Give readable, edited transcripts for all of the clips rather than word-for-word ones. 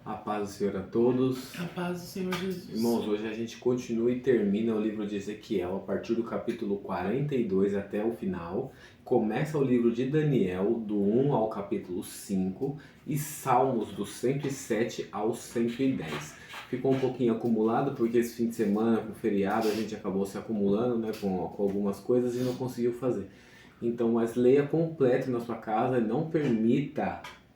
A paz do Senhor a todos. A paz do Senhor Jesus. Irmãos, hoje a gente continua e termina o livro de Ezequiel a partir do capítulo 42 até o final. Começa o livro de Daniel do 1 ao capítulo 5 e Salmos do 107 ao 110. Ficou um pouquinho acumulado porque esse fim de semana, com o feriado, a gente acabou se acumulando, né, com algumas coisas e não conseguiu fazer. Então, mas leia completo na sua casa,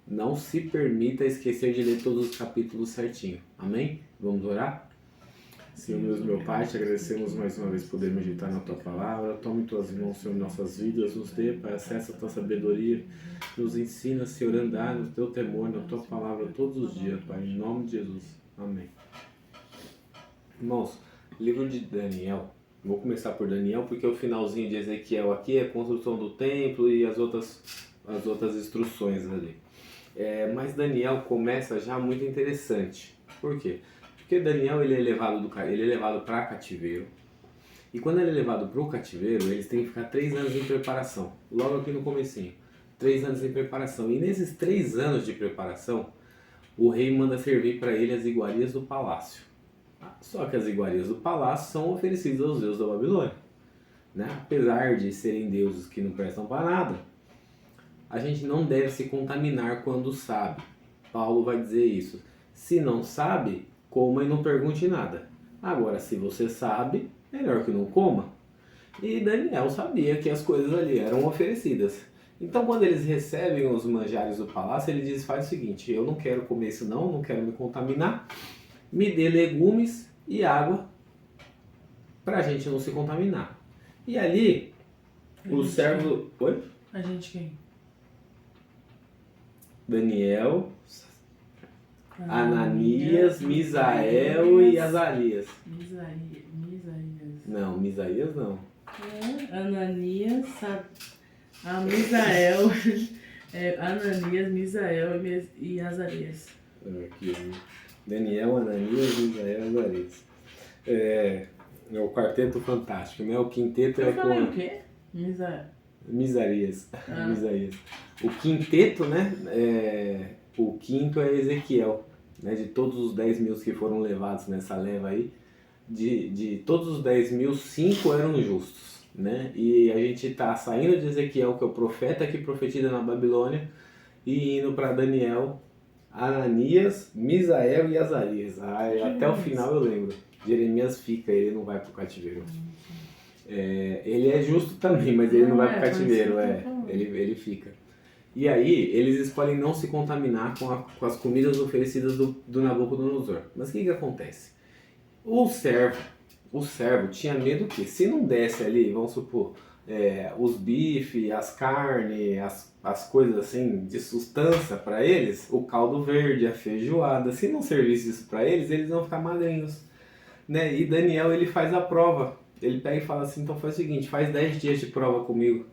não se permita esquecer de ler todos os capítulos certinho. Amém? Vamos orar? Senhor Deus, meu Pai, te agradecemos mais uma vez por poder meditar na Tua Palavra. Tome Tuas mãos, Senhor, em nossas vidas. Nos dê, Pai, acesso à Tua sabedoria. Nos ensina, Senhor, a andar no Teu temor, na Tua Palavra todos os dias, Pai. Em nome de Jesus. Amém. Irmãos, livro de Daniel. Vou começar por Daniel porque o finalzinho de Ezequiel aqui é a construção do templo e as outras instruções ali. Mas Daniel começa já muito interessante. Por quê? Porque Daniel ele é levado para cativeiro. E quando ele é levado para o cativeiro, eles têm que ficar 3 anos em preparação. Logo aqui no comecinho. 3 anos em preparação. E nesses 3 anos de preparação, o rei manda servir para ele as iguarias do palácio. Só que as iguarias do palácio são oferecidas aos deuses da Babilônia. Né? Apesar de serem deuses que não prestam para nada, a gente não deve se contaminar quando sabe. Paulo vai dizer isso. Se não sabe, coma e não pergunte nada. Agora, se você sabe, melhor que não coma. E Daniel sabia que as coisas ali eram oferecidas. Então, quando eles recebem os manjares do palácio, ele diz, faz o seguinte, eu não quero comer isso não quero me contaminar. Me dê legumes e água para a gente não se contaminar. E ali, o servo... Oi? A gente quem? Daniel, Ananias, Misael e Azarias. Misaías. Não, Misaías não. Ananias, Misael, Ananias, Misael e Azarias. Aqui, Daniel, Ananias, Misael e Azarias. É o quarteto fantástico, né? O quinteto Eu é falei com... o quê? Misael. Misarias. Misarias. O quinteto, né? O quinto é Ezequiel, né? De todos os 10 mil que foram levados nessa leva aí, de todos os 10 mil, 5 eram justos, né? E a gente está saindo de Ezequiel, que é o profeta que profetiza na Babilônia, e indo para Daniel, Ananias, Misael e Azarias. Até o final eu lembro. Jeremias fica, ele não vai para o cativeiro. Ele é justo também, mas ele não vai para o cativeiro, ele fica. E aí, eles escolhem não se contaminar com as comidas oferecidas do Nabucodonosor. Mas o que acontece? O servo tinha medo que, se não desse ali, vamos supor, os bifes, as carnes, as coisas assim de sustância para eles, o caldo verde, a feijoada, se não servisse isso para eles, eles vão ficar magrinhos. Né? E Daniel, ele faz a prova. Ele pega e fala assim, então faz o seguinte, faz 10 dias de prova comigo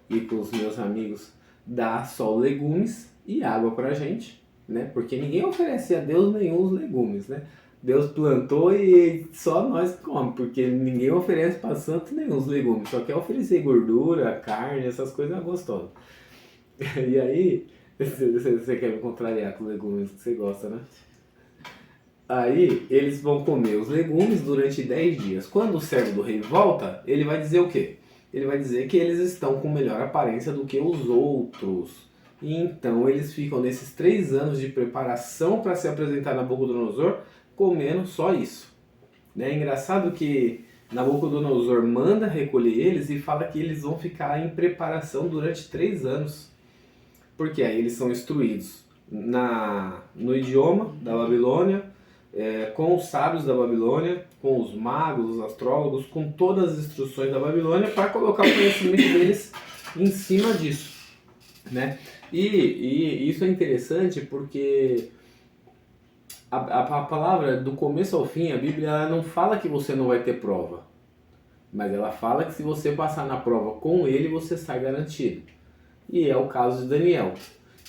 e com os meus amigos, dá só legumes e água pra gente, né? Porque ninguém oferece a Deus nenhum os legumes, né? Deus plantou e só nós comemos, porque ninguém oferece para santo nenhum os legumes, só quer oferecer gordura, carne, essas coisas gostosas. E aí, você quer me contrariar com legumes que você gosta, né? Aí eles vão comer os legumes durante 10 dias. Quando o servo do rei volta, ele vai dizer o quê? Ele vai dizer que eles estão com melhor aparência do que os outros. E então eles ficam nesses 3 anos de preparação para se apresentar a Nabucodonosor comendo só isso. É engraçado que Nabucodonosor manda recolher eles e fala que eles vão ficar em preparação durante 3 anos. Porque aí eles são instruídos no idioma da Babilônia, com os sábios da Babilônia, com os magos, os astrólogos, com todas as instruções da Babilônia para colocar o conhecimento deles em cima disso, né? E isso é interessante porque a palavra do começo ao fim, a Bíblia ela não fala que você não vai ter prova, mas ela fala que se você passar na prova com ele, você sai garantido. E é o caso de Daniel.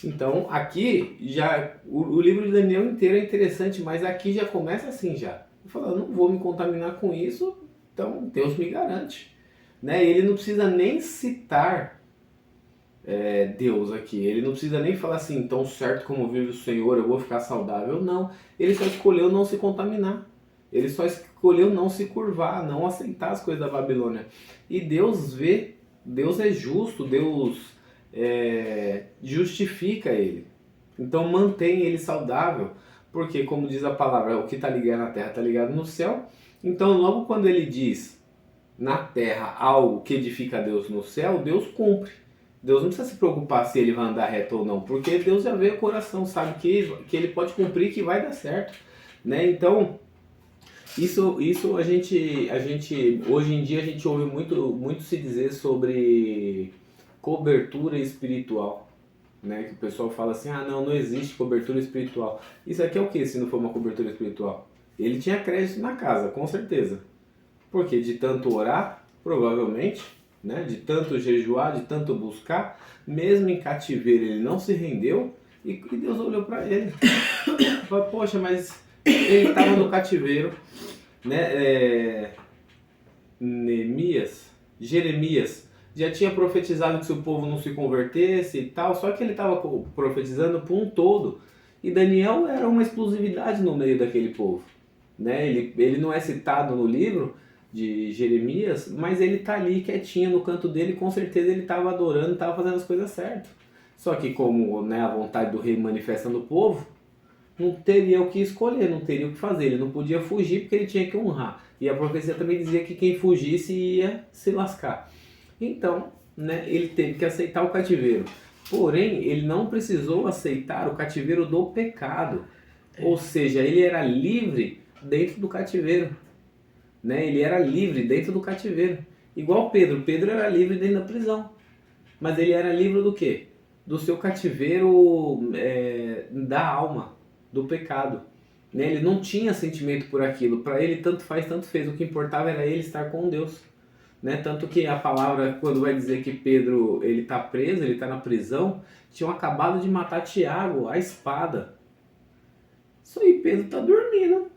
Então aqui já o livro de Daniel inteiro é interessante, mas aqui já começa assim já. Eu falo, eu não vou me contaminar com isso, então Deus me garante. Né? Ele não precisa nem citar Deus aqui. Ele não precisa nem falar assim, tão certo como vive o Senhor, eu vou ficar saudável. Não, ele só escolheu não se contaminar. Ele só escolheu não se curvar, não aceitar as coisas da Babilônia. E Deus vê, Deus é justo, Deus justifica ele. Então mantém ele saudável, porque como diz a palavra, o que está ligado na terra está ligado no céu. Então logo quando ele diz na terra algo que edifica a Deus no céu, Deus cumpre. Deus não precisa se preocupar se ele vai andar reto ou não, porque Deus já vê o coração, sabe que ele pode cumprir e que vai dar certo, né? Então, isso a gente hoje em dia a gente ouve muito se dizer sobre cobertura espiritual, né? Que o pessoal fala assim, não existe cobertura espiritual. Isso aqui é o que se não for uma cobertura espiritual? Ele tinha crédito na casa, com certeza. Porque de tanto orar, provavelmente, né, de tanto jejuar, de tanto buscar, mesmo em cativeiro ele não se rendeu e Deus olhou para ele. Falou, poxa, mas ele estava no cativeiro, né? Jeremias já tinha profetizado que se o povo não se convertesse e tal, só que ele estava profetizando para um todo. E Daniel era uma exclusividade no meio daquele povo, né? Ele não é citado no livro de Jeremias, mas ele tá ali quietinho no canto dele, com certeza ele estava adorando, estava fazendo as coisas certas. Só que como, né, a vontade do rei manifesta no povo, não teria o que escolher, não teria o que fazer, ele não podia fugir porque ele tinha que honrar. E a profecia também dizia que quem fugisse ia se lascar. Então, né, ele teve que aceitar o cativeiro. Porém, ele não precisou aceitar o cativeiro do pecado. Ou seja, ele era livre dentro do cativeiro. Né? Ele era livre dentro do cativeiro. Igual Pedro. Pedro era livre dentro da prisão. Mas ele era livre do quê? Do seu cativeiro da alma, do pecado. Né? Ele não tinha sentimento por aquilo. Para ele, tanto faz, tanto fez. O que importava era ele estar com Deus. Né? Tanto que a palavra, quando vai dizer que Pedro ele está preso, ele está na prisão, tinham acabado de matar Tiago, a espada. Isso aí, Pedro está dormindo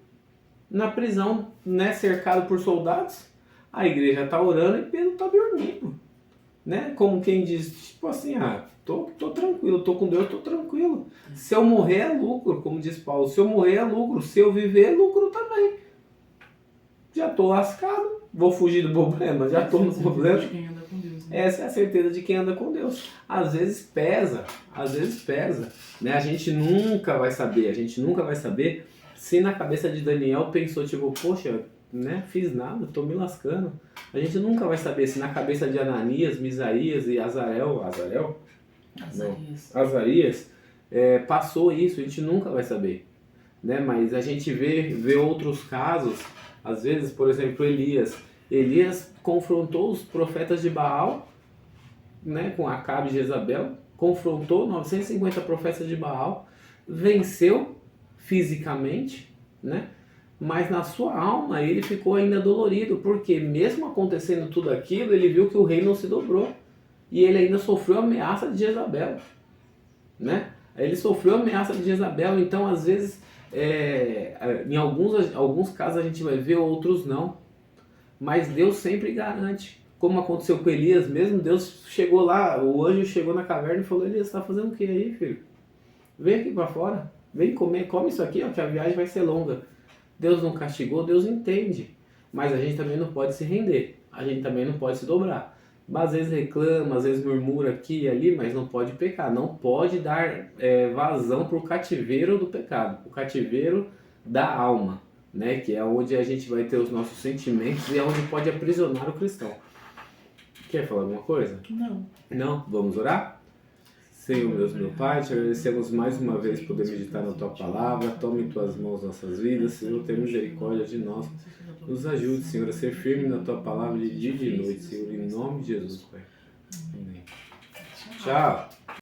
na prisão, né, cercado por soldados. A igreja está orando e Pedro está dormindo, né? Como quem diz, tipo assim, tô tranquilo, tô com Deus, tô tranquilo. Se eu morrer é lucro, como diz Paulo. Se eu morrer é lucro, se eu viver é lucro também. Já tô lascado, vou fugir do problema, já tô no problema. Essa é a certeza de quem anda com Deus. Às vezes pesa, né? A gente nunca vai saber se na cabeça de Daniel pensou, tipo, poxa, né, fiz nada, tô me lascando. A gente nunca vai saber se na cabeça de Ananias, Misaías e Azarias passou isso, a gente nunca vai saber. Né? Mas a gente vê outros casos, às vezes, por exemplo, Elias confrontou os profetas de Baal, né, com Acabe e Jezabel, confrontou 950 profetas de Baal, venceu fisicamente, né? Mas na sua alma ele ficou ainda dolorido, porque mesmo acontecendo tudo aquilo, ele viu que o rei não se dobrou. E ele ainda sofreu a ameaça de Jezabel, né? Ele sofreu a ameaça de Jezabel, então às vezes, em alguns casos a gente vai ver, outros não. Mas Deus sempre garante. Como aconteceu com Elias mesmo, Deus chegou lá, o anjo chegou na caverna e falou, Elias, você está fazendo o que aí, filho? Vem aqui para fora, vem comer, come isso aqui, ó, que a viagem vai ser longa. Deus não castigou, Deus entende. Mas a gente também não pode se render, a gente também não pode se dobrar. Às vezes reclama, às vezes murmura aqui e ali, mas não pode pecar, não pode dar vazão para o cativeiro do pecado, o cativeiro da alma, né? Que é onde a gente vai ter os nossos sentimentos e é onde pode aprisionar o cristão. Quer falar alguma coisa? Não. Não? Vamos orar? Senhor, meu Pai, te agradecemos mais uma vez por poder meditar na Tua Palavra. Tome em Tuas mãos nossas vidas, Senhor, tenha misericórdia de nós. Nos ajude, Senhor, a ser firme na Tua Palavra de dia e de noite, Senhor, em nome de Jesus, Pai. Amém. Tchau.